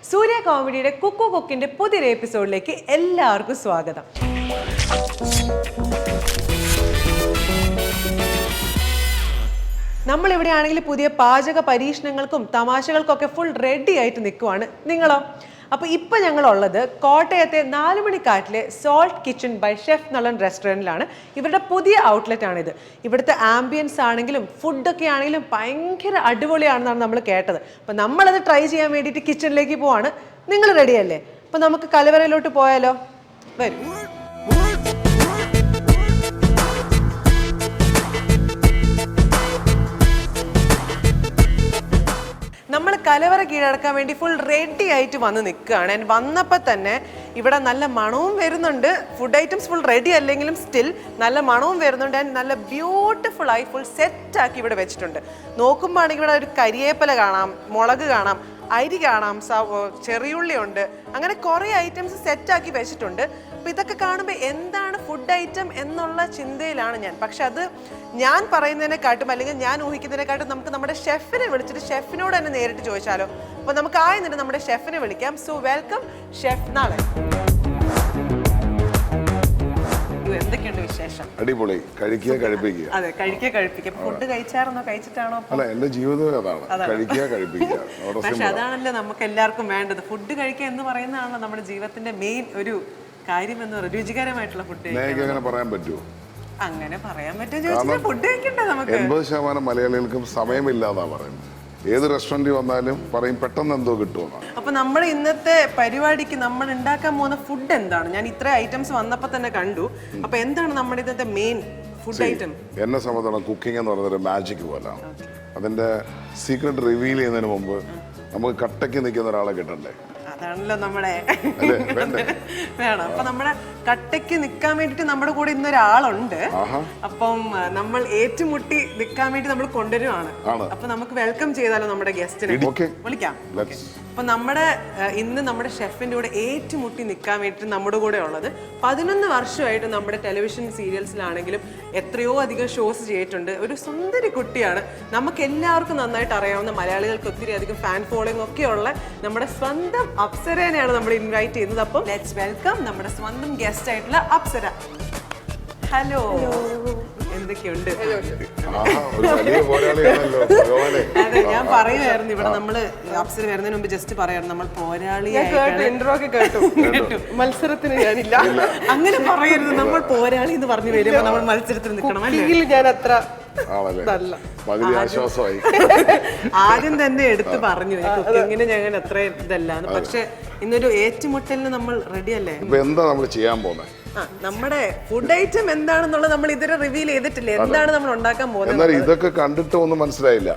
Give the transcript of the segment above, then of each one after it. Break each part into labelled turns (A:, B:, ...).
A: സൂര്യ കോമഡിയുടെ കുക്കു കുക്കിന്റെ പുതിയൊരു എപ്പിസോഡിലേക്ക് എല്ലാവർക്കും സ്വാഗതം. നമ്മളിവിടെ ആണെങ്കിൽ പുതിയ പാചക പരീക്ഷണങ്ങൾക്കും തമാശകൾക്കൊക്കെ ഫുൾ റെഡി ആയിട്ട് നിൽക്കുവാണ്. നിങ്ങളോ? അപ്പോൾ ഇപ്പം ഞങ്ങളുള്ളത് കോട്ടയത്തെ 4 മണിക്കാട്ടിലെ salt kitchen by chef Nalan റെസ്റ്റോറൻറ്റിലാണ്. ഇവരുടെ പുതിയ ഔട്ട്ലെറ്റ് ആണിത്. ഇവിടുത്തെ ആംബിയൻസ് ആണെങ്കിലും ഫുഡൊക്കെ ആണെങ്കിലും ഭയങ്കര അടിപൊളിയാണെന്നാണ് നമ്മൾ കേട്ടത്. അപ്പോൾ നമ്മളത് ട്രൈ ചെയ്യാൻ വേണ്ടിയിട്ട് കിച്ചണിലേക്ക് പോവാണ്. നിങ്ങൾ റെഡിയല്ലേ? അപ്പോൾ നമുക്ക് കലവറയിലോട്ട് പോയാലോ? വരും. നമ്മൾ കലവറ കീഴടക്കാൻ വേണ്ടി ഫുൾ റെഡി ആയിട്ട് വന്ന് നിൽക്കുകയാണ്. ആൻഡ് വന്നപ്പോൾ തന്നെ ഇവിടെ നല്ല മണവും വരുന്നുണ്ട്. ഫുഡ് ഐറ്റംസ് ഫുൾ റെഡി അല്ലെങ്കിലും സ്റ്റിൽ നല്ല മണവും വരുന്നുണ്ട്. ആൻഡ് നല്ല ബ്യൂട്ടിഫുൾ ആയി ഫുൾ സെറ്റാക്കി ഇവിടെ വെച്ചിട്ടുണ്ട്. നോക്കുമ്പോൾ ആണെങ്കിൽ ഇവിടെ ഒരു കരിയേപ്പല കാണാം, മുളക് കാണാം, അരി കാണാം, ചെറിയുള്ളി ഉണ്ട്, അങ്ങനെ കുറേ ഐറ്റംസ് സെറ്റാക്കി വെച്ചിട്ടുണ്ട്. അപ്പോൾ ഇതൊക്കെ കാണുമ്പോൾ എന്താണ് ഫുഡ് ഐറ്റം എന്നുള്ള ചിന്തയിലാണ് ഞാൻ. പക്ഷെ അത് ഞാൻ പറയുന്നതിനെക്കാട്ടും അല്ലെങ്കിൽ ഞാൻ ഊഹിക്കുന്നതിനെക്കാട്ടും നമുക്ക് നമ്മുടെ ഷെഫിനെ വിളിച്ചിട്ട് ഷെഫിനോട് തന്നെ നേരിട്ട് ചോദിച്ചാലോ? അപ്പോൾ നമുക്ക് ആദ്യം നമ്മുടെ ഷെഫിനെ വിളിക്കാം. So welcome chef Nalan. എന്തൊക്കെയുണ്ട് വിശേഷം?
B: അടിപൊളി. കഴിക്കുക കഴിപ്പിക്കുക.
A: അതെ, കഴിക്കുക കഴിപ്പിക്കുക. ഫുഡ് കഴിച്ചായിരുന്നോ, കഴിച്ചിട്ടാണോ?
B: അല്ല, എന്റെ ജീവിതം അതാണ്, കഴിക്കുക കഴിപ്പിക്കുക.
A: പക്ഷെ അതാണല്ലോ നമുക്ക് എല്ലാവർക്കും വേണ്ടത്. ഫുഡ് കഴിക്കുക എന്ന് പറയുന്നതാണല്ലോ നമ്മുടെ ജീവിതത്തിന്റെ മെയിൻ ഒരു കാര്യം എന്ന് പറയുന്നത്. രുചികരമായിട്ടുള്ള ഫുഡ്
B: അങ്ങനെ പറയാൻ പറ്റുമോ?
A: അങ്ങനെ പറയാൻ പറ്റുമോ? ഫുഡ് കഴിക്കണ്ടേ നമുക്ക്?
B: 80% മലയാളികൾക്കും സമയമില്ലാന്നാ പറയുന്നത്. ഏത് റെസ്റ്റോറന്റിൽ വന്നാലും പറയും പെട്ടെന്ന് എന്തോ കിട്ടുമെന്നാണ്.
A: അപ്പൊ നമ്മുടെ ഇന്നത്തെ പരിപാടിക്ക് നമ്മൾ ഉണ്ടാക്കാൻ പോകുന്ന ഫുഡ് എന്താണ്? ഞാൻ ഇത്ര ഐറ്റംസ് വന്നപ്പോ തന്നെ കണ്ടു. അപ്പൊ എന്താണ് നമ്മുടെ ഇന്നത്തെ മെയിൻ ഫുഡ് ഐറ്റം?
B: എന്നെ സംബന്ധിച്ചിടത്തോളം കുക്കിംഗ് എന്ന് പറയുന്നത് മാജിക് പോലാണ്. അതിന്റെ സീക്രട്ട് റിവീൽ ചെയ്യുന്നതിന് മുമ്പ് നമുക്ക് കട്ടയ്ക്ക് നിൽക്കുന്ന ഒരാളെ കിട്ടണ്ടേ?
A: അതാണല്ലോ നമ്മുടെ വേണം. അപ്പൊ നമ്മുടെ കട്ടയ്ക്ക് നിൽക്കാൻ വേണ്ടിട്ട് നമ്മുടെ കൂടെ ഇന്നൊരാളുണ്ട്. അപ്പം നമ്മൾ ഏറ്റുമുട്ടി നിൽക്കാൻ വേണ്ടി നമ്മൾ കൊണ്ടുവരുവാണ്. അപ്പൊ നമുക്ക് വെൽക്കം ചെയ്താലോ നമ്മുടെ ഗസ്റ്റിനെ? വിളിക്കാം. അപ്പൊ ഇന്ന് നമ്മുടെ ഷെഫിന്റെ കൂടെ ഏറ്റുമുട്ടി നിൽക്കാൻ വേണ്ടിട്ട് നമ്മുടെ കൂടെ ഉള്ളത് 11 വർഷമായിട്ട് നമ്മുടെ ടെലിവിഷൻ സീരിയൽസിലാണെങ്കിലും എത്രയോ അധികം ഷോസ് ചെയ്തിട്ടുണ്ട്. ഒരു സുന്ദരി കുട്ടിയാണ്. നമുക്ക് എല്ലാവർക്കും നന്നായിട്ട് അറിയാവുന്ന, മലയാളികൾക്ക് ഒത്തിരി അധികം ഫാൻ ഫോളോയിങ് ഒക്കെ ഉള്ള നമ്മുടെ സ്വന്തം അപ്സരനെയാണ് നമ്മൾ ഇൻവൈറ്റ് ചെയ്യുന്നത്. അപ്പം ലെറ്റ്സ് വെൽക്കം നമ്മുടെ സ്വന്തം ഗസ്റ്റ് ആയിട്ടുള്ള അപ്സര. ഹലോ, എന്തൊക്കെയുണ്ട്? അതെ, ഞാൻ പറയുമായിരുന്നു ഇവിടെ നമ്മള് അപ്സര വരുന്നതിന് മുമ്പ് ജസ്റ്റ് പറയായിരുന്നു നമ്മൾ മത്സരത്തിന് ഞാനില്ല. അങ്ങനെ പറയരുത്. നമ്മൾ പോരാളി എന്ന് പറഞ്ഞു വരുമ്പോ നമ്മൾ മത്സരത്തിന് നിൽക്കണം അല്ലേ? ഞാൻ അത്ര ആദ്യം തന്നെ എടുത്ത് പറഞ്ഞു കുക്കിങ്ങിന് ഞങ്ങൾ അത്ര ഇതല്ലാന്ന്. പക്ഷെ ഇന്നൊരു ഏറ്റുമുട്ടലിന് നമ്മൾ റെഡി അല്ലേ?
B: എന്താ നമ്മൾ ചെയ്യാൻ പോകുന്നത്?
A: നമ്മുടെ ഫുഡ് ഐറ്റം എന്താണെന്നുള്ളത് നമ്മൾ ഇതുവരെ റിവീൽ ചെയ്തിട്ടില്ല. എന്താണ് നമ്മൾ ഉണ്ടാക്കാൻ പോകുന്നത്?
B: ഇതൊക്കെ കണ്ടിട്ട് ഒന്നും മനസ്സിലായില്ല.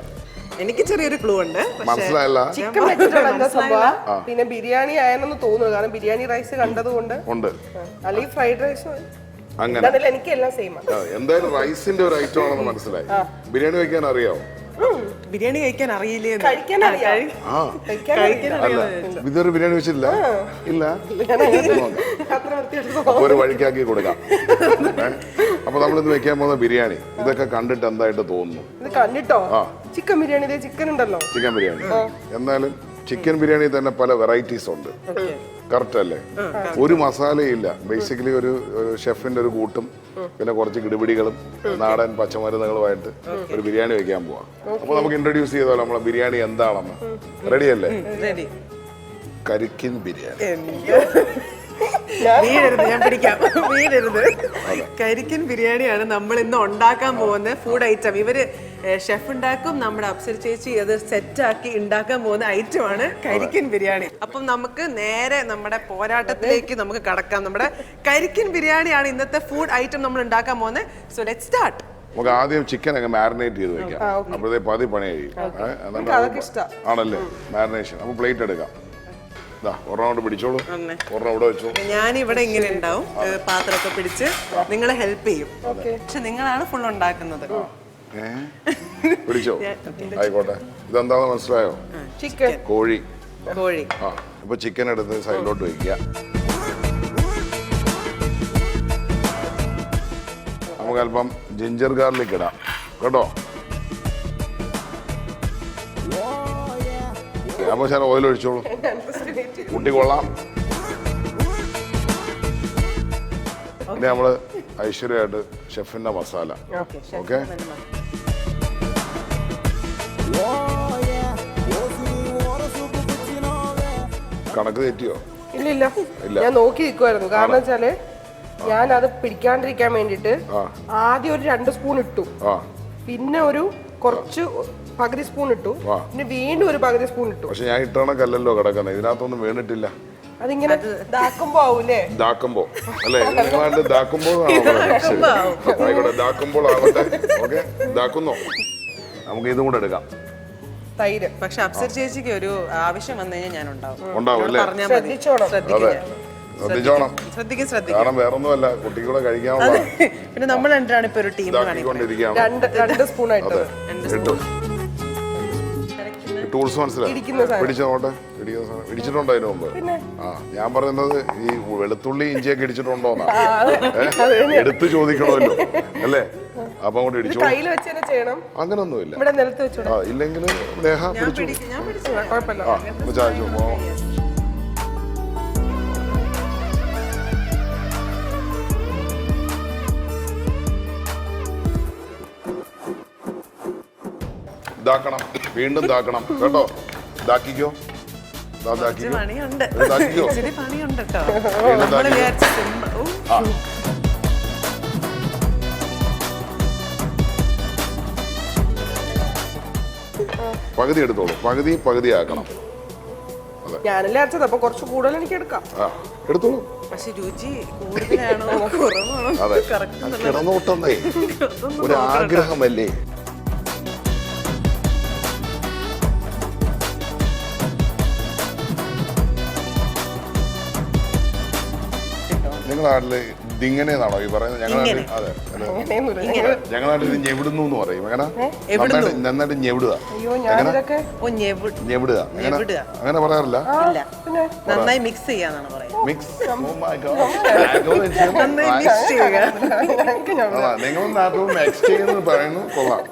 A: എനിക്ക് ചെറിയൊരു ക്ലൂ ഉണ്ട്.
B: മനസ്സിലായില്ല.
C: ചിക്കൻ വെച്ചിട്ടുള്ള എന്താ സംഭവം? പിന്നെ ബിരിയാണി ആയെന്ന് തോന്നുന്നു. കാരണം ബിരിയാണി റൈസ് കണ്ടതുകൊണ്ട്. അല്ലെങ്കിൽ ഫ്രൈഡ് റൈസ് അങ്ങനെ എനിക്ക് എല്ലാം സെയിം ആണ്.
B: എന്തായാലും റൈസിന്റെ ഒരു ഐറ്റം ആണെന്ന് മനസ്സിലായി. ബിരിയാണി വെക്കാൻ അറിയാവോ?
A: ബിരിയാണി കഴിക്കാൻ അറിയില്ലേ?
B: ഇതൊരു ബിരിയാണി വെച്ചിട്ടില്ല. ഇല്ല, ഒരു വഴിക്കാക്കി കൊടുക്കാം. അപ്പൊ നമ്മളിത് വെക്കാൻ പോകുന്ന ബിരിയാണി ഇതൊക്കെ കണ്ടിട്ട് എന്തായിട്ട് തോന്നുന്നു?
C: ഇത് കണ്ടിട്ടോ ചിക്കൻ ബിരിയാണി, ചിക്കൻ ഉണ്ടല്ലോ,
B: ചിക്കൻ ബിരിയാണി. എന്നാലും ചിക്കൻ ബിരിയാണി തന്നെ പല വെറൈറ്റീസ് ഉണ്ട്. കറക്റ്റ് അല്ലേ? ഒരു മസാലയില്ല. ബേസിക്കലി ഒരു ഷെഫിന്റെ ഒരു കൂട്ടും പിന്നെ കുറച്ച് കിടുപിടികളും നാടൻ പച്ചമരുന്നുകളുമായിട്ട് ഒരു ബിരിയാണി വെക്കാൻ പോവാം. അപ്പൊ നമുക്ക് ഇൻട്രൊഡ്യൂസ് ചെയ്താലോ നമ്മളെ ബിരിയാണി എന്താണെന്ന്? റെഡി അല്ലേ? കരിക്കിൻ ബിരിയാണി.
A: ഞാൻ പിടിക്കാം. കരിക്കിൻ ബിരിയാണിയാണ് നമ്മൾ ഇന്ന് ഉണ്ടാക്കാൻ പോകുന്ന ഫുഡ് ഐറ്റം. ഇവര് ഷെഫ് ഉണ്ടാക്കും, നമ്മുടെ അപ്സര ചേച്ചി അത് സെറ്റാക്കി ഉണ്ടാക്കാൻ പോകുന്ന ഐറ്റമാണ് കരിക്കിൻ ബിരിയാണി. അപ്പം നമുക്ക് നേരെ നമ്മുടെ പോരാട്ടത്തിലേക്ക് നമുക്ക് കടക്കാം. നമ്മുടെ കരിക്കിൻ ബിരിയാണിയാണ് ഇന്നത്തെ ഫുഡ് ഐറ്റം നമ്മൾ ഉണ്ടാക്കാൻ പോകുന്നത്. So let's start.
B: നമുക്ക് ആദ്യം ചിക്കൻ ഒക്കെ മാരിനേറ്റ് ചെയ്ത് വെക്കാം. അപ്പോഴത്തെ പതി പണി കഴിയും ആണല്ലേ മാരിനേഷൻ. അപ്പൊ പ്ലേറ്റ് എടുക്കാം. ഒരെണ്ണം പിടിച്ചോളൂ, ഒരെണ്ണം ഇവിടെ വെച്ചോളൂ.
A: ഞാനിവിടെ ഇങ്ങനെ ഉണ്ടാവും, പാത്രമൊക്കെ പിടിച്ച് നിങ്ങളെ ഹെൽപ്പ് ചെയ്യും. പക്ഷെ നിങ്ങളാണ് ഫുൾ ഉണ്ടാക്കുന്നത്.
B: പിടിച്ചോ? ആയിക്കോട്ടെ. ഇതെന്താണെന്ന് മനസ്സിലായോ?
C: ചിക്കൻ,
B: കോഴി.
A: കോഴി.
B: അപ്പൊ ചിക്കൻ എടുത്ത് സൈഡിലോട്ട് വെക്കുക. നമുക്ക് അല്പം ജിഞ്ചർ ഗാർലിക് ഇടാം കേട്ടോ. അപ്പൊ ഞാൻ ഓയിൽ ഒഴിച്ചോളൂ. കുട്ടി കൊള്ളാം. ഇനി നമ്മള് ഐശ്വര്യമായിട്ട് ഷെഫിന്റെ മസാല. ഓക്കെ, കണക്ക് തെറ്റിയോ?
C: ഇല്ല ഞാൻ നോക്കി നിൽക്കുമായിരുന്നു. കാരണം വെച്ചാല് ഞാൻ അത് പിടിക്കാണ്ടിരിക്കാൻ വേണ്ടിട്ട് ആദ്യം ഒരു 2 സ്പൂൺ ഇട്ടു, പിന്നെ ഒരു കുറച്ച് പകുതി സ്പൂൺ ഇട്ടു, പിന്നെ വീണ്ടും ഒരു പകുതി സ്പൂൺ ഇട്ടു.
B: പക്ഷെ ഞാൻ ഇട്ടണക്കല്ലല്ലോ കിടക്കുന്നത്, ഇതിനകത്തൊന്നും വീണിട്ടില്ല.
C: അതിങ്ങനെ ദാക്കുമ്പോ ആവൂലേ?
B: ദാക്കുമ്പോ അല്ലേ, നിങ്ങളാണ്ട് ദാക്കുമ്പോൾ ആയിക്കോട്ടെ, ദാക്കുമ്പോൾ ആവട്ടെ. ഓക്കെ, ദാക്കുന്നോ? നമുക്ക് ഇതും കൂടെ എടുക്കാം.
C: തൈര്.
A: പക്ഷെ അപ്സര ചേച്ചിക്ക് ഒരു ആവശ്യം വന്നു കഴിഞ്ഞാൽ ഞാൻ ഉണ്ടാവും.
B: അല്ലേ?
C: ശ്രദ്ധിച്ചോണം.
B: ശ്രദ്ധിച്ചോണം.
A: ശ്രദ്ധിക്കും.
B: കാരണം വേറൊന്നുമല്ല, കുട്ടിക്ക് കൂടെ കഴിക്കാനുള്ള.
A: പിന്നെ നമ്മൾ രണ്ടാണ് ഇപ്പൊ ഒരു ടീം
B: ഇതാക്കിക്കൊണ്ടിരിക്കുകയാണ്.
C: 2 സ്പൂൺ ആയിട്ട്
B: ടൂൾസ് മനസ്സിലായി. പിടിച്ചോട്ടെ, ഇടിച്ചിട്ടുണ്ടോ അതിന് മുമ്പ്? ഞാൻ പറയുന്നത് ഈ വെളുത്തുള്ളി ഇഞ്ചിയൊക്കെ ഇടിച്ചിട്ടുണ്ടോന്നാ, എടുത്ത് ചോദിക്കണമല്ലോ അല്ലേ? അപ്പൊ അങ്ങോട്ട് ഇടിച്ചു. അങ്ങനൊന്നുമില്ല, ഇല്ലെങ്കിൽ ദേഹ പിടിച്ചു. ഇതാക്കണം, വീണ്ടും ഇതാക്കണം കേട്ടോ. ഇതാക്കിക്കോ,
A: പണിയുണ്ട്.
B: പകുതി എടുത്തോളൂ, പകുതി ആക്കണം.
C: ഞാനല്ലേ അച്ഛൻ, അപ്പൊ കുറച്ച് കൂടുതൽ എനിക്ക് എടുക്കാം.
B: എടുത്തോളൂ.
A: പക്ഷെ രുചി കൂടുതലാണോ കുറവാണോ?
B: അതെ, കിടന്നോട്ടന്നേ ഒരു ആഗ്രഹമല്ലേ. നിങ്ങളുടെ നാട്ടില് ഇതിങ്ങനെയാണോ ഈ പറയുന്നത്? ഞങ്ങളുടെ നാട്ടിൽ അതെ, ഞങ്ങളുടെ നാട്ടിൽ ഞെവിടുന്നു എന്ന് പറയും. അങ്ങനെ നന്നായിട്ട് ഞെവിടുക, ഞെവിടുക അങ്ങനെ പറയാറില്ല.
A: നന്നായി മിക്സ് ചെയ്യാന്നാണ് പറയുന്നത്.
B: നിങ്ങളുടെ നാട്ടിൽ മിക്സ് ചെയ്യുന്നത് പറയുന്നു കൊള്ളാം.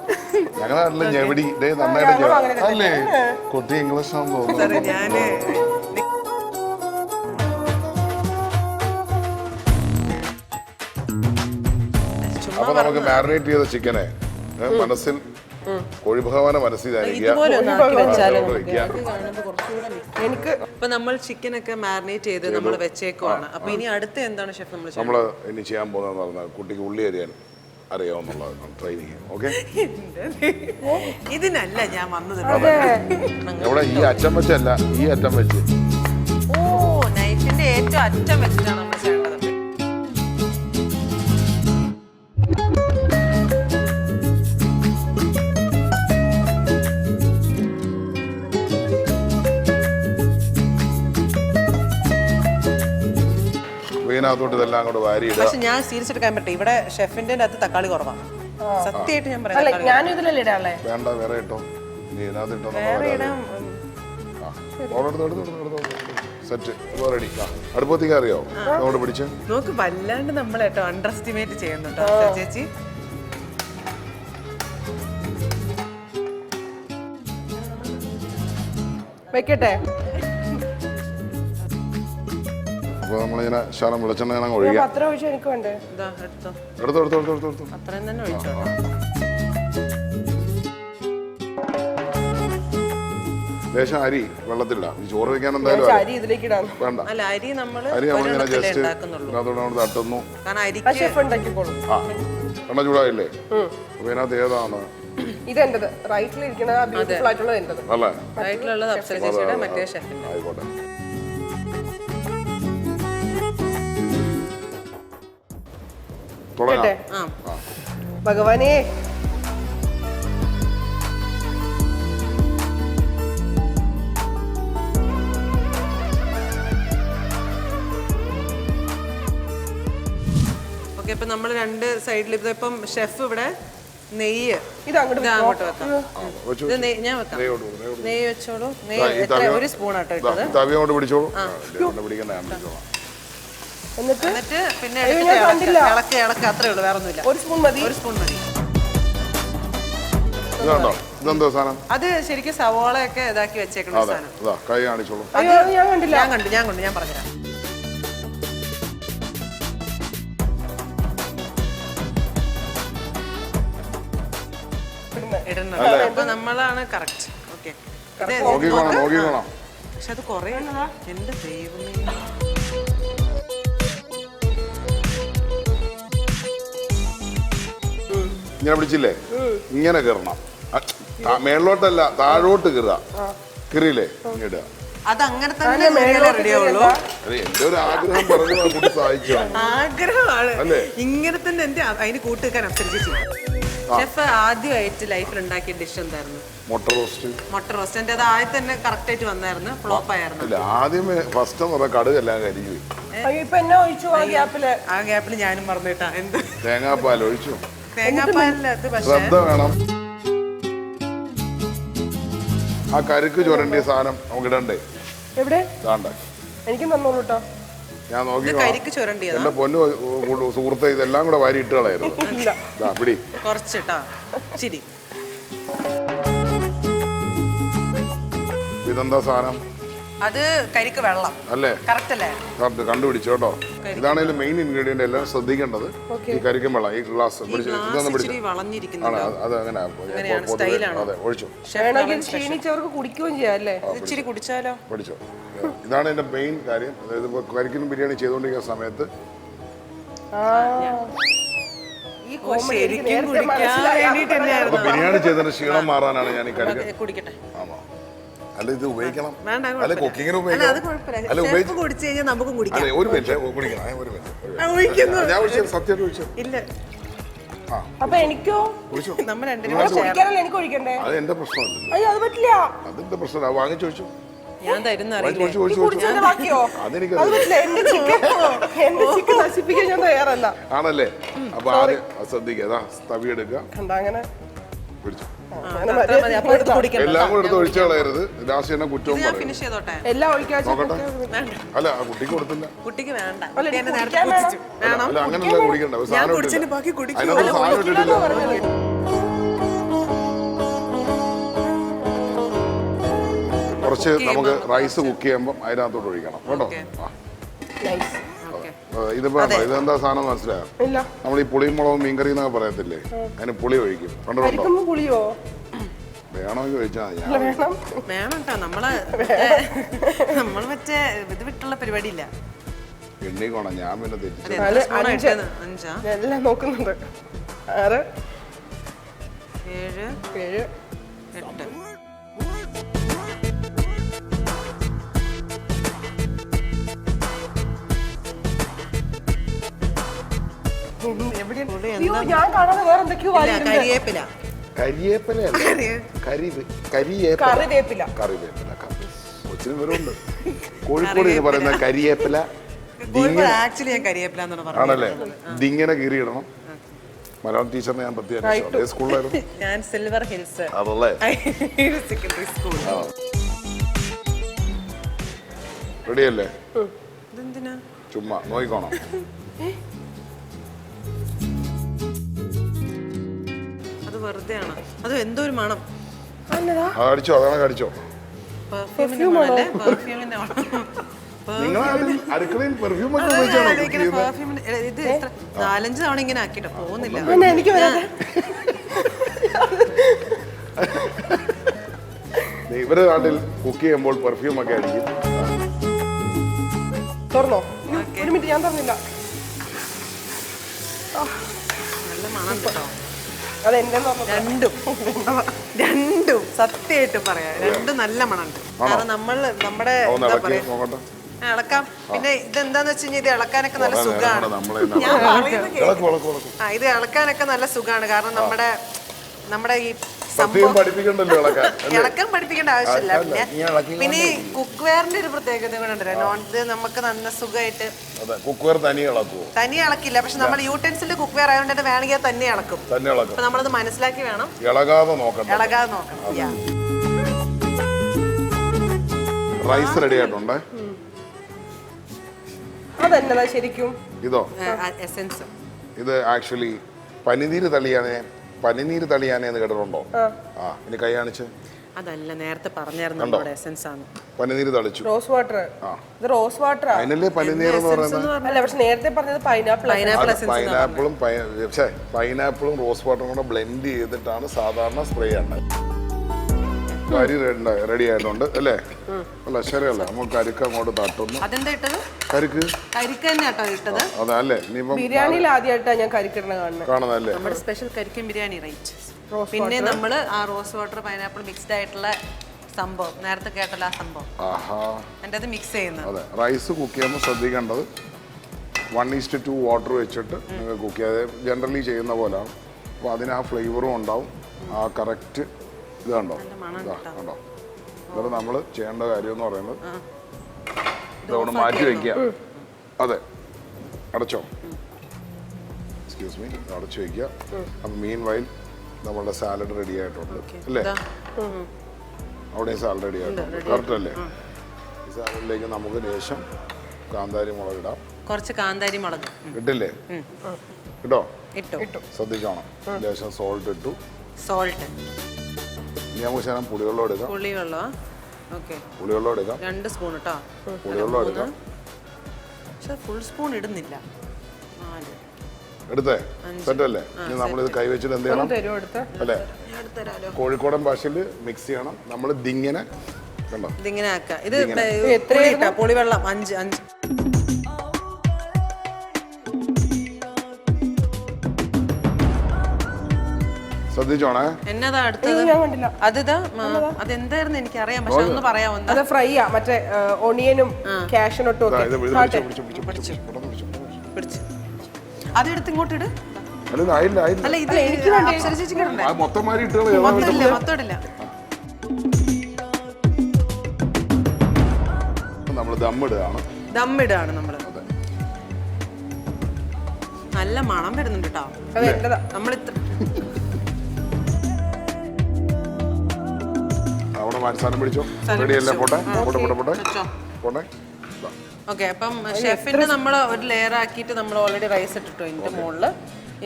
B: ഞങ്ങളുടെ നാട്ടില് ഞെവിടി നന്നായിട്ട് അല്ലേ? കുട്ടി ഇംഗ്ലീഷ് ആണെന്ന് തോന്നുന്നു.
A: ഞാന്
B: അപ്പൊ നമുക്ക് മാരിനേറ്റ് ചെയ്ത ചിക്കനെ മനസ്സിൽ കോഴിഭഗവാനെ മനസ്സിൽ
A: ഇപ്പൊ നമ്മൾ ചിക്കൻ ഒക്കെ മാരിനേറ്റ് ചെയ്ത് നമ്മൾ വെച്ചേക്കുവാണ്. അപ്പൊ ഇനി അടുത്ത എന്താണ് ഷെഫ്
B: നമ്മള് ഇനി ചെയ്യാൻ പോകുന്നതെന്ന് പറഞ്ഞാൽ കുട്ടിക്ക് ഉള്ളി അരിയാൻ അറിയാവുന്നുള്ളതാണ് ട്രെയിനിങ്. ഓക്കെ,
A: ഇതിനല്ല ഞാൻ വന്നത്.
B: ഇവിടെ ഈ അറ്റം വെച്ചല്ല, ഈ അറ്റം വെച്ച്.
A: ഓ, നൈഫിന്റെ ഏറ്റവും അറ്റം വെച്ചിട്ടാണ് നമ്മൾ ചെയ്യേണ്ടത്.
B: ഇതിനകത്തോട്ട് ഇതെല്ലാം അങ്ങോട്ട് വാരി ഇടുക.
A: പക്ഷെ ഞാൻ സീരിയസ് എടുക്കാൻ പറ്റും, ഇവിടെ ഷെഫിന്റെ അകത്ത് തക്കാളി കുറവാണ്. സത്യമായിട്ട് ഞാൻ പറയാം,
B: വേണ്ട വേറെ ഇട്ടോ, നീ ഇതിനകത്ത് ഇട്ടോ. Set ready. അടുപ്പത്തേക്ക് അറിയോ അങ്ങോട്ട് പിടിച്ച്
A: നോക്ക്. വല്ലാണ്ട് നമ്മളേട്ടോ അണ്ടർ എസ്റ്റിമേറ്റ് ചെയ്യുന്നുണ്ടോ ചേച്ചി?
C: വെക്കട്ടെ.
B: അപ്പൊ നമ്മളിങ്ങനെ ശാലം വെളിച്ചെണ്ണ ഒഴിക്കാം.
C: അത്ര ഒഴിച്ചാൽ എനിക്ക് വേണ്ടേ?
B: എടുത്തോ.
A: അത്രയും തന്നെ ഒഴിച്ചോ.
B: ലേശം അരി വെള്ളത്തിലിടാം. ഈ ചോറ് വെക്കാൻ എന്തായാലും
C: അരി ഇതിലേക്ക് ഇടാം.
B: വേണ്ട,
A: അല്ല അരി നമ്മള്
B: നമ്മളിങ്ങനെ ജസ്റ്റ് ഇതിനകത്തോട് തട്ടുന്നു. എണ്ണ ചൂടായില്ലേ? അപ്പൊ ഇതിനകത്ത് ഏതാണ്
C: ഇതെന്റത്? റൈറ്റിലിരിക്കണത് ബ്യൂട്ടിഫുൾ ആയിട്ടുള്ളത് എന്റത്
B: അല്ലേ?
A: റൈറ്റിലുള്ളത് അപ്സര ചേച്ചിയുടെ, മറ്റേ ഷെഫിന്റെ.
B: ആയിക്കോട്ടെ.
C: ഭഗവാനേ,
A: ഓക്കെ, ഇപ്പൊ നമ്മള് രണ്ട് സൈഡിൽ ഇപ്പം ഷെഫ് ഇവിടെ നെയ്യ്
C: ഇത് അങ്ങോട്ട്
A: വെക്കാം. ഞാൻ വെക്കാം. നെയ്യ് വെച്ചോളൂ. നെയ്യ് ഒരു സ്പൂൺ ആട്ടോ ഇട്ടത്. എന്നിട്ട് പിന്നെ ഇളക്ക് അത്രേ ഉള്ളൂ, വേറെ ഒന്നുമില്ല.
C: ഒരു സ്പൂൺ മതി.
A: ഒരു സ്പൂൺ മതി.
B: ഇതെന്തോ സാധനം?
A: അത് ശരിക്കും സവോളയൊക്കെ ഇതാക്കി വെച്ചേക്കുന്ന സാധനം.
B: ഇതാ കൈ കാണിച്ചോളൂ.
C: അയ്യോ ഞാൻ കണ്ടില്ല.
A: ഞാൻ പറഞ്ഞുതരാം. ഇടുന്നത്. അപ്പൊ നമ്മളാണ് കറക്റ്റ്. ഓക്കെ.
B: നോക്കിക്കോണം.
A: പക്ഷെ അത് കൊറേ എന്റെ ദൈവമേ.
B: ഇങ്ങനെ പിടിച്ചില്ലേ, ഇങ്ങനെ കയറണം. മേളിലോട്ടല്ല, താഴോട്ട് കീറുക. കീറിയില്ലേ, ഇടുക.
A: അത് അങ്ങനെ തന്നെ റെഡിയാവുള്ളൂ.
B: എന്റെ ഒരു ആഗ്രഹം പറഞ്ഞു കുട്ടി സഹായിച്ചാണ്.
A: ആഗ്രഹമാണ് ഇങ്ങനെ തന്നെ. എന്റെ അതിന് കൂട്ടുവെക്കാൻ അഭ്യർത്ഥിച്ചു. ഷെഫ് ആദ്യമായിട്ട് ലൈഫിൽ ഉണ്ടാക്കിയ ഡിഷ് എന്തായിരുന്നു?
B: മുട്ട റോസ്റ്റ്.
A: മുട്ട റോസ്റ്റ്. എന്റെ അത് ആദ്യം തന്നെ കറക്റ്റ് ആയിട്ട് വന്നായിരുന്നു, ഫ്ലോപ്പ് ആയിരുന്നു.
B: ആദ്യമേ ഫസ്റ്റ് എന്ന് പറഞ്ഞ കടുകെല്ലാം കരിഞ്ഞു പോയി.
A: ആ ഗ്യാപ്പിൽ ഞാനും മറന്നിട്ടാ. എന്ത്
B: തേങ്ങാപ്പാൽ ഒഴിച്ചു.
A: തേങ്ങാപ്പാലില് അത്
B: ശ്രദ്ധ വേണം. ആ കരുക്ക് ചുരണ്ടിയ സാധനം നമുക്ക് ഇടണ്ടേ?
C: എവിടെ?
B: താണ്ട
C: എനിക്ക് തന്നോളൂ കേട്ടോ.
B: ഞാൻ നോക്കി.
A: കരിക്ക് ചുരണ്ടിയതാ
B: എന്റെ പൊന്നു സുഹൃത്തെ, ഇതെല്ലാം കൂടെ വാരി ഇട്ട് കളയായിരുന്നു. പിടി
A: കുറച്ചിട്ടാ ശരി.
B: ഇതെന്താ സാധനം?
A: അത് കരിക്ക് വെള്ളം
B: അല്ലേ?
A: കറക്റ്റ് അല്ലേ?
B: കറക്റ്റ് കണ്ടുപിടിച്ചു കേട്ടോ. ഇതാണ് ഇതിന്റെ മെയിൻ ഇൻഗ്രീഡിയന്റ്. എല്ലാം ശ്രദ്ധിക്കേണ്ടത് ഈ കരിക്കും വെള്ളം. ഈ ഗ്ലാസ് അത് അങ്ങനെ അതെ ഒഴിച്ചു.
C: ക്ഷീണിച്ചവർക്ക് കുടിക്കുകയും ചെയ്യാം അല്ലേ?
A: ഇച്ചിരി കുടിച്ചാലോ?
B: പഠിച്ചോ. ഇതാണ് ഇതിന്റെ മെയിൻ കാര്യം. അതായത് കരിക്കിനും ബിരിയാണി ചെയ്തുകൊണ്ടിരിക്കുന്ന സമയത്ത് ബിരിയാണി ചെയ്തതിന് ക്ഷീണം മാറാനാണ് ഞാൻ ഈ കരിക്ക്
A: കുടിക്കട്ടെ.
B: ആമാ. അല്ല ഇത് ഉപയോഗിക്കണം. അല്ല
A: അത്
B: കുക്കിങ്ങിന് ഉപയോഗിക്കണം. അല്ല
A: കുടിച്ചു കഴിഞ്ഞാൽ നമുക്കും കുടിക്കാം.
B: അല്ലെ ഒരു മിനിറ്റ് കുടിക്കണം. ഒരു മിനിറ്റ് ഞാൻ ഒഴിച്ചു. സത്യം ഒഴിച്ചു.
A: ഇല്ല.
C: അപ്പൊ എനിക്കോ?
A: നമ്മൾ
C: കുടിക്കാനല്ലേ എനിക്ക് ഒഴിക്കണ്ടേ?
B: അത് എന്റെ പ്രശ്നമല്ല.
C: അയ്യോ അത് പറ്റില്ല.
B: അതെന്റെ പ്രശ്നമല്ല. വാങ്ങിച്ചു ഒഴിച്ചു.
A: ഞാൻ തരുന്ന
B: ആണല്ലേ? അപ്പൊ ആദ്യം ശ്രദ്ധിക്കുക. തവി എടുക്കുക. പിടിച്ചു. എല്ലാം കൂടെ എടുത്ത് ഒഴിച്ചു കളയരുത്. ലാസ്റ്റ് തന്നെ കുറ്റവും നോക്കട്ടെ. അല്ല കുട്ടിക്ക് കൊടുത്തില്ല.
A: കുട്ടിക്ക് വേണ്ട.
B: അല്ല അങ്ങനെയല്ല കുടിക്കണ്ട. അതിനകത്ത് സാധനം ഇട്ടിട്ടില്ല. കുറച്ച് നമുക്ക് റൈസ് കുക്ക് ചെയ്യുമ്പോൾ അതിനകത്തോട്ട് ഒഴിക്കണം കേട്ടോ. ഇതിപ്പോ ഇതെന്താ സാധനം മനസ്സിലായോ? നമ്മൾ ഈ പുളിയും മുളകും മീൻകറി എന്നൊക്കെ പറയത്തില്ലേ, അതിന് പുളി ഒഴിക്കും. കണ്ടോ?
C: പുളിയോ
B: വേണമെങ്കിൽ ഒഴിച്ചാൽ
A: വേണം കേട്ടോ. നമ്മള് മറ്റേ ഇത് വിട്ടുള്ള പരിപാടി ഇല്ല.
B: എണ്ണിക്കോണം. ഞാൻ പിന്നെ തെറ്റിച്ചു.
C: എല്ലാം നോക്കുന്നുണ്ട്. 6
A: 7
C: 7
A: 8
C: ഞാൻ കാണാതെ വേറെ എന്തൊക്കെയോ
A: കരിവേപ്പില.
C: കറിവേപ്പില.
B: ഒത്തിരി പേരുണ്ട് കോഴിക്കോട് ഇത് പറയുന്ന കരിവേപ്പില.
A: ആക്ച്വലി ഞാൻ കരിവേപ്പില
B: ആണല്ലേ? ഇതിങ്ങനെ കീറിയിടണം. മലയാളം ടീച്ചറിനെ ഞാൻ പ്രത്യേകം സ്കൂളിലായിരുന്നു.
A: ഞാൻ സിൽവർ ഹിൽസ്
B: അതല്ലേ
A: സെക്കൻഡറി സ്കൂൾ.
B: റെഡിയല്ലേ?
A: ഇതെന്തിനാ?
B: ചുമ്മാ നോക്കിക്കോണം.
A: അത് വെറുതെ ആണ്. അത് എന്തോ ഒരു മണം.
B: അടിച്ചോ. അതാണ് കടിച്ചോ. അടുക്കളയിൽ പെർഫ്യൂം ഒക്കെ
A: ഇത് 4-5 തവണ ഇങ്ങനെ ആക്കിട്ടോ പോകുന്നില്ല.
B: ഇവരുടെ നാട്ടിൽ കുക്ക് ചെയ്യുമ്പോൾ പെർഫ്യൂം ഒക്കെ അടിക്കും.
C: തുറന്നോ? ഒരു മിനിറ്റ്, ഞാൻ തുറന്നില്ല.
A: നല്ല മണം കേട്ടോ. രണ്ടും സത്യമായിട്ട് പറയാം. രണ്ടും നല്ല മണമുണ്ട്. കാരണം നമ്മുടെ എന്താ പറയാ, ഇളക്കാം. പിന്നെ ഇതെന്താന്ന് വെച്ച് കഴിഞ്ഞാൽ ഇത് ഇളക്കാനൊക്കെ നല്ല സുഖമാണ്. ഇത് ഇളക്കാനൊക്കെ നല്ല സുഖമാണ്. കാരണം നമ്മുടെ ഈ ഇളക്കാൻ പഠിപ്പിക്കേണ്ട ആവശ്യമില്ല. പിന്നെ ഈ കുക്ക് വെയറിന്റെ ഒരു പ്രത്യേകത കൂടെ ഉണ്ടല്ലോ. ഇത് നമുക്ക് നല്ല സുഖമായിട്ട് തനി ഇളക്കില്ല. പക്ഷെ നമ്മൾ യൂട്ടൻസിന്റെ കുക്ക് വെയർ ആയതുകൊണ്ട് തന്നെ വേണമെങ്കിൽ തന്നെ ഇളക്കും. അപ്പൊ നമ്മളത് മനസ്സിലാക്കി വേണം. ഇളകാതെ നോക്കണം.
B: റൈസ് റെഡി ആയിട്ടുണ്ട്.
C: അതെന്നതാ ശരിക്കും?
B: ഇതോ
A: എസൻസ്.
B: ഇത് ആക്ച്വലി പനിനീര് തളിയാണ് പനിനീര് തളിയാനേന്ന് കേട്ടിട്ടുണ്ടോ? ആ ഇനി കൈ കാണിച്ച്.
A: അതല്ല, നേരത്തെ പറഞ്ഞായിരുന്നു നമ്മുടെ എസൻസ് ആണ്.
B: പനിനീര് തളിച്ചു.
C: Rose water. ഇത് റോസ് വാട്ടർ
B: അതിനല്ലേ പനിനീർ എന്ന് പറയുന്നത്.
C: അല്ല, പക്ഷെ നേരത്തെ പറഞ്ഞത് പൈനാപ്പിൾ.
B: പൈനാപ്പിളും റോസ് വാട്ടറും കൂടെ ബ്ലെൻഡ് ചെയ്തിട്ടാണ് സാധാരണ സ്പ്രേ ചെയ്യേണ്ടത്. കരി റെഡി ആയിട്ടുണ്ട് അല്ലേ? അല്ല ശരിയല്ല, നമുക്ക് കരിക്ക് അങ്ങോട്ട് തട്ടുന്നു.
A: അതെന്താ ഇട്ടത്?
B: കരിക്ക്
A: തന്നെ കേട്ടോ ഇട്ടത്.
B: അതല്ലേ ഇനിയിപ്പം
C: ബിരിയാണിയിൽ ആദ്യമായിട്ടാണ് ഞാൻ കരിക്കിടണ
B: കാണുന്നതല്ലേ?
A: നമ്മുടെ സ്പെഷ്യൽ കരിക്കൻ ബിരിയാണി റൈറ്റ്. പിന്നെ നമ്മള് ആ റോസ് വാട്ടർ പൈനാപ്പിൾ മിക്സ്ഡ് ആയിട്ടുള്ള സംഭവം നേരത്തെ കേട്ടല്ലോ, ആ സംഭവം എൻ്റെ അത് മിക്സ് ചെയ്യുന്നത്.
B: അതെ, റൈസ് കുക്ക് ചെയ്യുമ്പോൾ ശ്രദ്ധിക്കേണ്ടത് 1:2 വാട്ടർ വെച്ചിട്ട് നിങ്ങൾ കുക്ക് ചെയ്യാതെ ജനറലി ചെയ്യുന്ന പോലെയാണ്. അപ്പോൾ അതിന് ആ ഫ്ലേവറും ഉണ്ടാവും, ആ കറക്റ്റ് ഇത് കണ്ടോ കണ്ടോ. എന്നിട്ട് നമ്മൾ ചെയ്യേണ്ട കാര്യം എന്ന് പറയുന്നത് ഇതവിടെ മാറ്റി വയ്ക്കുക. അതെ, അടച്ചോ, എക്സ്ക്യൂസ് മീ, അടച്ചു വയ്ക്കുക. അപ്പം മീൻ വൈൽ നമ്മളുടെ സാലഡ് റെഡി ആയിട്ടുണ്ട് അല്ലേ? അവിടെ സാലഡ് റെഡി ആയിട്ടുണ്ട്, കറക്റ്റ് അല്ലേ? ഈ സാലഡിലേക്ക് നമുക്ക് ലേശം കാന്താരി മുളക് ഇടാം.
A: കുറച്ച് കാന്താരി മുളക്
B: ഇട്ടില്ലേ? ഇട്ടോ?
A: ഇട്ടു.
B: ശ്രദ്ധിച്ചോണം. ലേശം സോൾട്ട് ഇട്ടു.
A: സോൾട്ട്.
B: ഇനി നമുക്ക് ശേഷം പുളിവെള്ളം എടുക്കാം. പുളിവെള്ളം എടുക്കാം
A: 2 സ്പൂൺ കേട്ടോ.
B: പുളിവെള്ളം എടുക്കാം.
A: പക്ഷെ ഫുൾ സ്പൂൺ ഇടുന്നില്ല.
B: എടുത്തേ, സെറ്റല്ലേ? ഇനി നമ്മളിത് കൈവച്ചിട്ട് എന്ത് ചെയ്യണം അല്ലേ? കോഴിക്കോടൻ ഭാഷയിൽ മിക്സ് ചെയ്യണം. നമ്മൾ ഇതിങ്ങനെ കണ്ടോ,
A: ഇതിങ്ങനെ ആക്കാം. ഇത് പുളിവെള്ളം 5
B: ശ്രദ്ധിച്ചോണേ.
A: എന്നതാ അടുത്തത്? അതെന്തായിരുന്നു എനിക്കറിയാം, പക്ഷെ അതൊന്ന് പറയാമോ?
C: അത് ഫ്രൈ ആ, മറ്റേ ഓണിയനും കാഷ്യനട്ടും ഒക്കെ
A: പിടിച്ച് അതെടുത്ത് ഇങ്ങോട്ട് ഇട്.
B: അല്ല
A: ഇത് എനിക്ക്
B: മൊത്തം
A: ഇടില്ല.
B: നമ്മൾ ദമ്മിടുകയാണ്.
A: നമ്മള് നല്ല മണം വരുന്നുണ്ട് കേട്ടോ. നമ്മളിത്ര
B: അവിടെ സാധനം പിടിച്ചോ. റെഡിയല്ലേ? പോട്ടെ.
A: ഓക്കെ, അപ്പം ഷെഫിന്റെ നമ്മൾ ഒരു ലെയർ ആക്കിയിട്ട് നമ്മൾ ഓൾറെഡി റൈസ് ഇട്ടിട്ടു ഇതിന്റെ മുകളിൽ.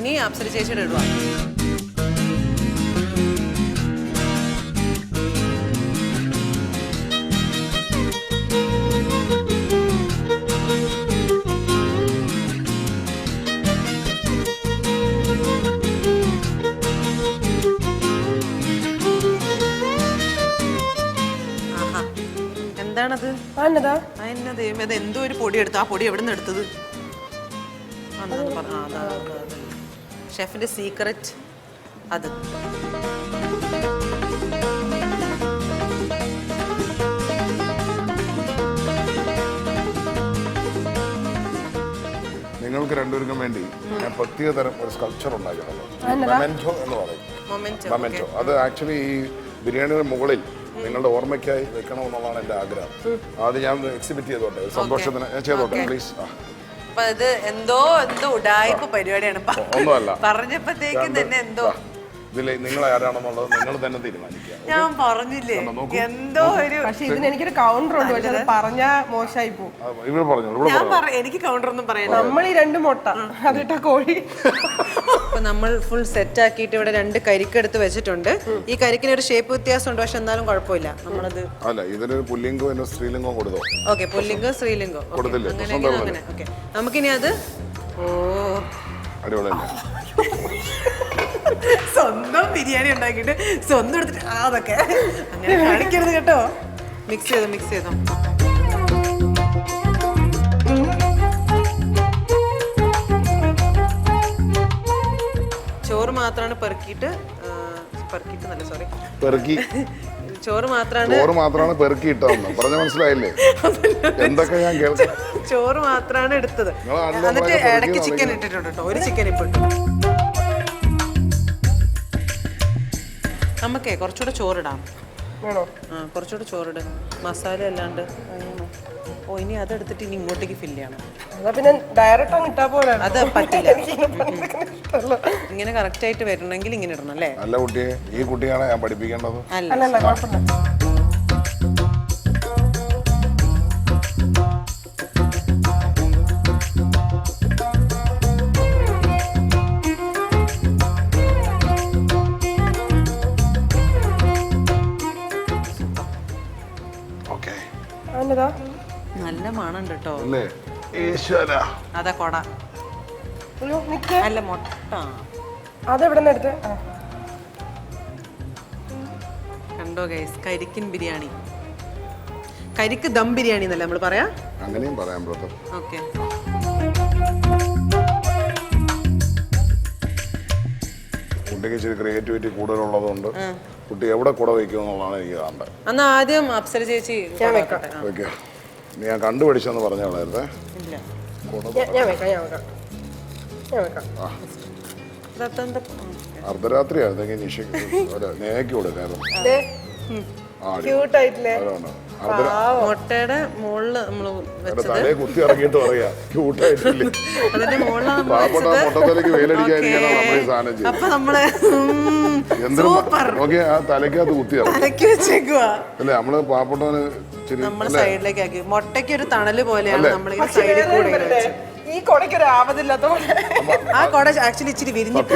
A: ഇനി അപ്സര ചേച്ചിയുടെ ഇടുക. എന്താണത്? അത് എന്തോ ഒരു പൊടി എടുത്തു. ആ പൊടി എവിടെ നിന്ന് എടുത്തത്? ഷെഫിന്റെ സീക്രറ്റ് അത്.
B: നിങ്ങൾക്ക് രണ്ടുപേർക്കും വേണ്ടി ഞാൻ പ്രത്യേക തരം ഒരു സ്കൾപ്ചർ ഉണ്ടാക്കിയിട്ടുള്ളൂ. മൊമെന്റോ എന്ന് പറയും. മൊമെന്റോ അത് ആക്ച്വലി ഈ ബിരിയാണിയുടെ മുകളിൽ നിങ്ങളുടെ ഓർമ്മയ്ക്കായി വെക്കണമെന്നുള്ളതാണ് എൻ്റെ ആഗ്രഹം. അത് ഞാൻ എക്സിബിറ്റ് ചെയ്തോട്ടെ, സന്തോഷത്തിന് ചെയ്തോട്ടെ പ്ലീസ്.
A: അപ്പൊ ഇത് എന്തോ ഉഡായിപ്പ് പരിപാടിയാണ്.
B: ഒന്നുമല്ല,
A: പറഞ്ഞപ്പോഴത്തേക്കും തന്നെ എന്തോ
B: ഇതിൽ നിങ്ങൾ ആരാണെന്നുള്ളത് നിങ്ങൾ തന്നെ തീരുമാനിക്കുക.
A: ഞാൻ പറഞ്ഞില്ലേ എന്തോ ഒരു.
C: പക്ഷെ ഇതിന് എനിക്കൊരു കൗണ്ടർ ഉണ്ട്, പക്ഷെ അത് പറഞ്ഞാൽ മോശമായി പോകും.
A: എനിക്ക് കൗണ്ടർ ഒന്നും പറയാം.
C: നമ്മൾ ഈ 2 മുട്ട അതിട്ട കോഴി.
A: അപ്പൊ നമ്മൾ ഫുൾ സെറ്റ് ആക്കിയിട്ട് ഇവിടെ 2 കരിക്കെടുത്ത് വെച്ചിട്ടുണ്ട്. ഈ കരിക്കിന് ഒരു ഷേപ്പ് വ്യത്യാസമുണ്ട്, പക്ഷെ എന്നാലും കുഴപ്പമില്ല. നമ്മളത്
B: അല്ല, ഇതിനൊരു പുല്ലിംഗവും സ്ത്രീലിംഗവും കൊടുത്തോ?
A: ഓക്കെ, പുല്ലിംഗം സ്ത്രീലിംഗം അങ്ങനെ. ഓക്കെ, നമുക്കിനി അത് സ്വന്തം ബിരിയാണി ഉണ്ടാക്കിയിട്ട് സ്വന്തം എടുത്തിട്ട് അതൊക്കെ അങ്ങനെ കാണിക്കരുത് കേട്ടോ. മിക്സ് ചെയ്തോ. ചോറ് മാത്രമാണ് പെറുക്കി ചോറ് മാത്രമാണ്
B: പെറുക്കിയിട്ടതെന്ന് പറഞ്ഞ മനസ്സിലായില്ലേ? എന്തൊക്കെ ഞാൻ കേൾക്കാം.
A: ചോറ് മാത്രമാണ് എടുത്തത്. എന്നിട്ട് ഇടയ്ക്ക് ചിക്കൻ ഇട്ടിട്ടുണ്ട് കേട്ടോ. ഒരു ചിക്കൻ ഇപ്പൊ ഇട്ടു. നമുക്കേ കുറച്ചുകൂടെ ചോറിടാം. കുറച്ചുകൂടെ ചോറിട്, മസാല അല്ലാണ്ട്. ഇനി അതെടുത്തിട്ട് ഇനി ഇങ്ങോട്ടേക്ക് ഫില്ല് ചെയ്യണം.
C: പിന്നെ ഡയറക്റ്റ് ഇട്ടാ പോലെ
A: അത് പറ്റില്ല. ഇങ്ങനെ കറക്റ്റ് ആയിട്ട് വരണമെങ്കിൽ ഇങ്ങനെ ഇടണം അല്ലേ?
B: അല്ല കുട്ടിയെ, ഈ കുട്ടിയാണ് ഞാൻ പഠിപ്പിക്കേണ്ടത്.
C: അല്ല കുഴപ്പമില്ല.
A: നല്ല മണുണ്ട് കേട്ടോ.
B: അല്ലേ ഈശ്വര.
A: അതാ കൊട.
C: അയ്യോ നിക്ക്.
A: അല്ല മുട്ട.
C: അതെവിടെ നിന്ന് എടുത്ത്?
A: കണ്ടോ ഗൈസ്, കരിക്കിൻ ബിരിയാണി. കരിക്ക് ദം ബിരിയാണി എന്നല്ലേ നമ്മൾ പറയാ?
B: അങ്ങനെയും പറയാം ബ്രദർ.
A: ഓക്കെ.
B: കുട്ടിക്ക് ഇച്ചിരി ക്രിയേറ്റിവിറ്റി കൂടുതലുള്ളതുകൊണ്ട് കുട്ടി എവിടെ കുട വയ്ക്കും എന്നുള്ളതാണ് എനിക്ക് കാണേണ്ടത്.
A: അന്ന് ആദ്യം അപ്സര ചേച്ചി
B: വെക്കാം. ഞാൻ കണ്ടുപിടിച്ചെന്ന് പറഞ്ഞോളായിരുന്നേ.
A: ഇല്ല,
C: ഞാൻ വെക്കാം.
B: അർദ്ധരാത്രിയായിരുന്നെങ്കിൽ നേക്കി കൊടുക്കായിരുന്നു.
C: ക്യൂട്ടായിട്ടില്ലേ?
A: മുട്ടയുടെ മുകളില് നമ്മള് വെച്ചത്.
B: തലയെ കുത്തി ഇറങ്ങിയിട്ട് പറയാ ക്യൂട്ടായിട്ടില്ലേ.
A: അതിന്റെ മുകളിലാണ്
B: പാവപ്പെട്ട മുട്ടത്തലയ്ക്ക് വെയിലടിക്കാതിരിക്കാനാണ് നമ്മൾ ഈ സാധനം ചെയ്യുന്നത്.
A: അപ്പൊ നമ്മള്
B: നോക്കിയാ ആ തലയ്ക്കകത്ത് കുത്തി ഇറങ്ങി
A: തലയ്ക്ക് വെച്ചേക്കുവാ
B: അല്ലേ. നമ്മള് പാവപ്പെട്ടവന്
A: നമ്മള് സൈഡിലേക്ക് ആക്കി. മുട്ടയ്ക്ക് ഒരു തണല് പോലെയാണ് നമ്മളിങ്ങനെ സൈഡിൽ കൂടെ ഇങ്ങനെ വെച്ചത്.
C: ഈ കൊടയ്ക്കൊരു ആപത്തില്ലാത്ത
A: ആ കൊട ആക്ച്വലി ഇച്ചിരി വിരിഞ്ഞിട്ട്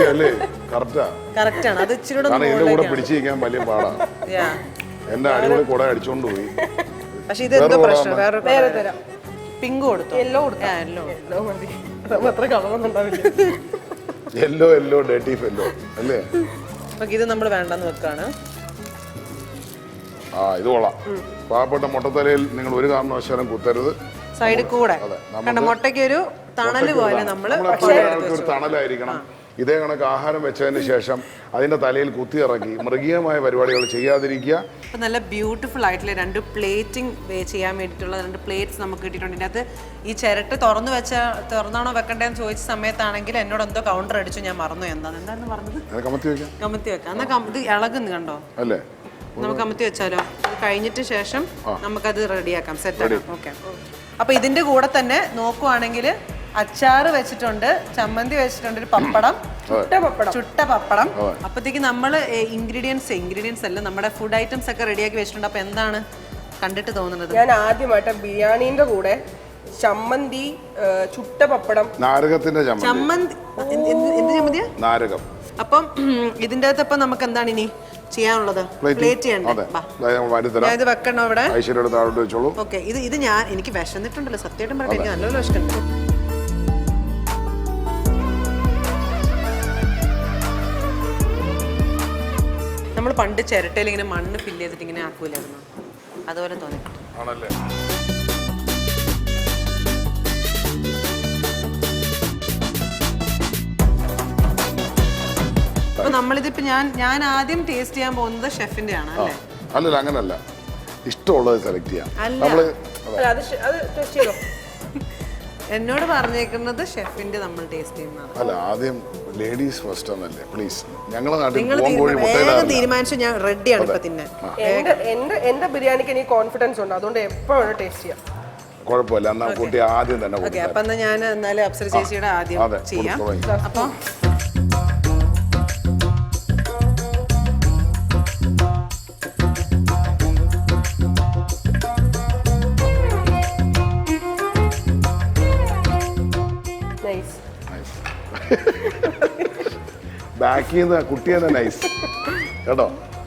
A: കറക്റ്റ് ആണ്. അത് ഇച്ചിരി
B: എന്റെ കൂടെ പിടിച്ചിരിക്കാൻ വലിയ പാടാ. എന്റെ അടിപൊളി കുട അടിച്ചോണ്ട് പോയി.
A: പക്ഷെ ഇത് എന്താ പ്രശ്നം? വേറെ തരാം. പിങ്ക് കൊടുത്തു.
C: യെല്ലോ കൊടുത്തു. അത്ര കളറൊന്നുണ്ടാവില്ല.
B: യെല്ലോ ഡേർട്ടി ഫെല്ലോ അല്ലേ.
A: ഇത് നമ്മൾ വേണ്ടെന്ന് വെക്കാണ്.
B: ഇത് കൊള്ളാം. പാവപ്പെട്ട മുട്ടത്തലയിൽ നിങ്ങൾ ഒരു കാരണവശാലും കുത്തരുത്.
A: സൈഡിൽ കൂടെ കണ്ട മുട്ടയ്ക്ക് ഒരു തണല് പോലെ നമ്മള്
B: ഒരു തണലായിരിക്കണം. ഇതേ കണക്ക് ആഹാരം വെച്ചതിന് ശേഷം അതിന്റെ തലയിൽ കുത്തി ഇറക്കി മൃഗീയമായ പരിപാടികൾ ചെയ്യാതിരിക്കുക.
A: ഇപ്പൊ നല്ല ബ്യൂട്ടിഫുൾ ആയിട്ടുള്ള 2 പ്ലേറ്റിംഗ് ചെയ്യാൻ വേണ്ടിയിട്ടുള്ള 2 പ്ലേറ്റ്സ് നമുക്ക് കിട്ടിയിട്ടുണ്ട്. ഇതിനകത്ത് ഈ ചിരട്ട് തുറന്നാണോ വെക്കണ്ടേന്ന് ചോദിച്ച സമയത്താണെങ്കിൽ എന്നോട് എന്തോ കൗണ്ടർ അടിച്ചു. ഞാൻ മറന്നു. എന്താണെന്ന് പറഞ്ഞത്? കമത്തി വെക്കാം. എന്നാ ഇത് ഇളകുന്നു കണ്ടോ അല്ലേ? നമുക്ക് കമത്തി വെച്ചാലോ? അത് കഴിഞ്ഞിട്ട് ശേഷം നമുക്കത് റെഡിയാക്കാം, സെറ്റാക്കാം. ഓക്കെ. അപ്പൊ ഇതിന്റെ കൂടെ തന്നെ നോക്കുവാണെങ്കിൽ അച്ചാറ് വെച്ചിട്ടുണ്ട്, ചമ്മന്തി വെച്ചിട്ടുണ്ട്, ഒരു പപ്പടം, ചുട്ട പപ്പടം. അപ്പത്തേക്ക് നമ്മള് ഇൻഗ്രീഡിയൻസ് അല്ല, നമ്മുടെ ഫുഡ് ഐറ്റംസ് ഒക്കെ റെഡിയാക്കി വെച്ചിട്ടുണ്ട്. അപ്പൊ എന്താണ് കണ്ടിട്ട് തോന്നുന്നത്?
C: ഞാൻ ആദ്യമായിട്ട് ബിരിയാണിന്റെ കൂടെ ചമ്മന്തി, ചുട്ട പപ്പടം,
B: നാരകത്തിന്റെ
A: ചമ്മന്തി. എന്ത് ചമ്മന്തിയാ?
B: നാരകം.
A: അപ്പം ഇതിന്റെ അകത്ത് ഇപ്പൊ നമുക്ക് എന്താണ് ഇനി ചെയ്യാനുള്ളത്? പ്ലേറ്റ് ചെയ്യണ്ടേ? ഇത് വെക്കണോ ഇവിടെ? ഓക്കെ. ഇത് ഞാൻ എനിക്ക് വിശന്നിട്ടുണ്ടല്ലോ, സത്യമായിട്ടും പറയട്ടെ, എനിക്ക് നല്ലപോലെ വിശക്കുന്നുണ്ട്. നമ്മൾ പണ്ട് ചിരട്ടയിൽ ഇങ്ങനെ മണ്ണ് ഫില്ല് ചെയ്തിട്ട് ഇങ്ങനെ ആക്കൂലായിരുന്നു, അതുപോലെ തോന്നി. അപ്പൊ നമ്മളിതിപ്പോ ഞാൻ ആദ്യം ടേസ്റ്റ് ചെയ്യാൻ പോകുന്നത് ഷെഫിന്റെ ആണ് അല്ലേ?
B: അല്ലല്ല, അങ്ങനല്ല. ഇഷ്ടമുള്ളത് സെലക്ട് ചെയ്യാം.
A: എന്നോട് പറഞ്ഞേക്കുന്നത് ഷെഫിന്റെ നമ്മൾ ടേസ്റ്റ് ചെയ്യുന്നതാണ്.
B: അല്ല, ആദ്യം ലേഡീസ് ഫസ്റ്റ് എന്നല്ലേ പ്ലീസ്. ഞങ്ങളെ
A: നിങ്ങൾ വേഗം തീരുമാനിച്ചു. ഞാൻ റെഡിയാണ് ഇപ്പൊ തിന്നാൻ.
C: എന്റെ ബിരിയാണിക്ക് എനിക്ക് കോൺഫിഡൻസ് ഉണ്ട്, അതുകൊണ്ട് എപ്പോഴും ടേസ്റ്റ് ചെയ്യാം.
B: കുഴപ്പമില്ല. എന്നാ കുട്ടി ആദ്യം തന്നെ.
A: ഓക്കെ. അപ്പൊ എന്നാ ഞാൻ എന്നാലും അപ്സര ചേച്ചിയുടെ ആദ്യം ചെയ്യാം. അപ്പൊ
B: ബാക്കിൽ നിന്ന് കുട്ടിയെ നൈസ് കേട്ടോ.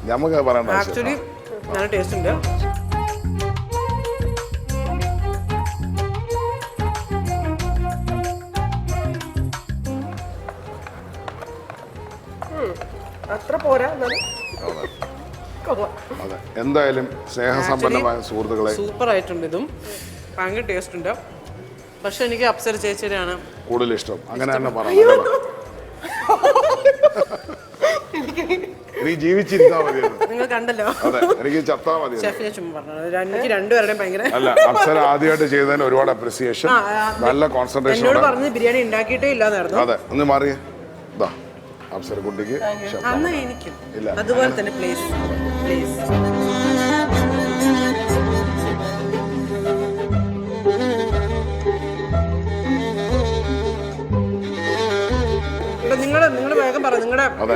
B: നമുക്ക് പറയണ്ട.
A: ആക്ച്വലി നല്ല ടേസ്റ്റ് ഉണ്ട്.
C: അത്ര പോരാ.
B: അതെ, എന്തായാലും സ്നേഹസമ്പന്നമായ സുഹൃത്തുക്കളെ,
A: സൂപ്പർ ആയിട്ടുണ്ട്. ഇതും ഭയങ്കര ടേസ്റ്റ് ഉണ്ട്. പക്ഷെ എനിക്ക് അപ്സര ചേച്ചിയുടെയാണ്
B: കൂടുതൽ ഇഷ്ടം. അങ്ങനെ തന്നെ പറയാം. നീ ജീവിച്ചിരുന്നാ മതി.
A: നിങ്ങൾ കണ്ടല്ലോ.
B: അതെ, എനിക്ക് ചത്താ മതി.
A: ഷെഫിനെ ചുമ്മാ പറഞ്ഞു. എനിക്ക് രണ്ടുപേരുടെയും ഭയങ്കര
B: അല്ല, അപ്സര ആദ്യമായിട്ട് ചെയ്തതിന് ഒരുപാട് അപ്രിസിയേഷൻ. നല്ല കോൺസെൻട്രേഷൻ.
A: എന്നോട് പറഞ്ഞ് ബിരിയാണി ഉണ്ടാക്കിയിട്ടേ ഇല്ലാന്നായിരുന്നു.
B: അതെ, ഒന്ന് മാറിയേ. അപ്സര കുട്ടിക്ക്
A: അന്ന് എനിക്കും അതുപോലെ തന്നെ. Please please. നിങ്ങൾ വേഗം പറഞ്ഞു നിങ്ങളുടെ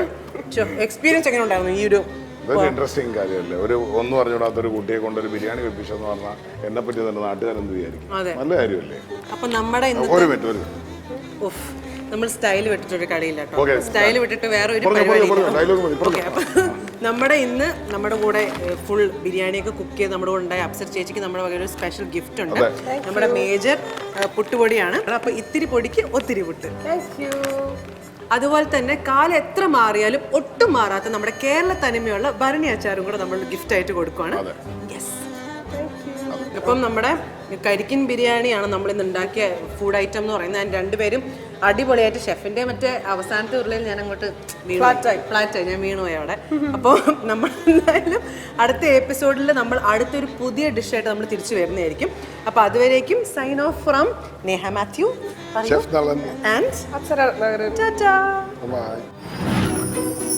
A: എക്സ്പീരിയൻസ് എങ്ങനെ ഉണ്ടായിരുന്നു ഈ ഒരു?
B: ഇതൊരു ഇൻട്രസ്റ്റിംഗ് കാര്യമല്ലേ. ഒന്നും അറിഞ്ഞൂടാത്തൊരു കുട്ടിയെ കൊണ്ടൊരു ബിരിയാണി വെപ്പിച്ചെന്ന് പറഞ്ഞാൽ എന്നെ പറ്റി തന്നെ നാട്ടുകാരെന്ത് വിചാരിക്കും? നല്ല കാര്യമല്ലേ.
A: അപ്പൊ നമ്മുടെ
B: ഒരു മിനിറ്റ്
A: നമ്മൾ സ്റ്റൈൽ വിട്ടിട്ടൊരു കടയില്ല കേട്ടോ. സ്റ്റൈൽ വിട്ടിട്ട് വേറെ ഒരു പരിപാടി. നമ്മുടെ ഇന്ന് നമ്മുടെ കൂടെ ഫുൾ ബിരിയാണിയൊക്കെ കുക്ക് ചെയ്ത് നമ്മുടെ കൂടെ ഉണ്ടായ അപ്സര ചേച്ചിക്ക് നമ്മുടെ വക ഒരു സ്പെഷ്യൽ ഗിഫ്റ്റ് ഉണ്ട്. നമ്മുടെ മേജർ പുട്ടുപൊടിയാണ്. അപ്പൊ ഇത്തിരി പൊടിക്ക് ഒത്തിരി പുട്ട്. അതുപോലെ തന്നെ കാലം എത്ര മാറിയാലും ഒട്ടും മാറാത്ത നമ്മുടെ കേരള തനിമയുള്ള ഭരണി അച്ചാറും കൂടെ നമ്മൾ ഗിഫ്റ്റ് ആയിട്ട് കൊടുക്കുവാണ്. അപ്പം നമ്മുടെ കരിക്കിൻ ബിരിയാണിയാണ് നമ്മൾ ഇന്ന് ഉണ്ടാക്കിയ ഫുഡ് ഐറ്റം എന്ന് പറയുന്നത്. ഞാൻ രണ്ടുപേരും അടിപൊളിയായിട്ട് ഷെഫിന്റെ മറ്റേ അവസാനത്തെ ഉരുളയിൽ ഞാൻ അങ്ങോട്ട് ഫ്ലാറ്റായി ഞാൻ വീണുപോയി അവിടെ. അപ്പോൾ നമ്മൾ എന്തായാലും അടുത്ത എപ്പിസോഡിൽ നമ്മൾ അടുത്തൊരു പുതിയ ഡിഷായിട്ട് നമ്മൾ തിരിച്ചു വരുന്നതായിരിക്കും. അപ്പോൾ അതുവരേക്കും sign off from Neha Mathew
B: chef Nalan
A: and
C: Apsara.
B: Bye.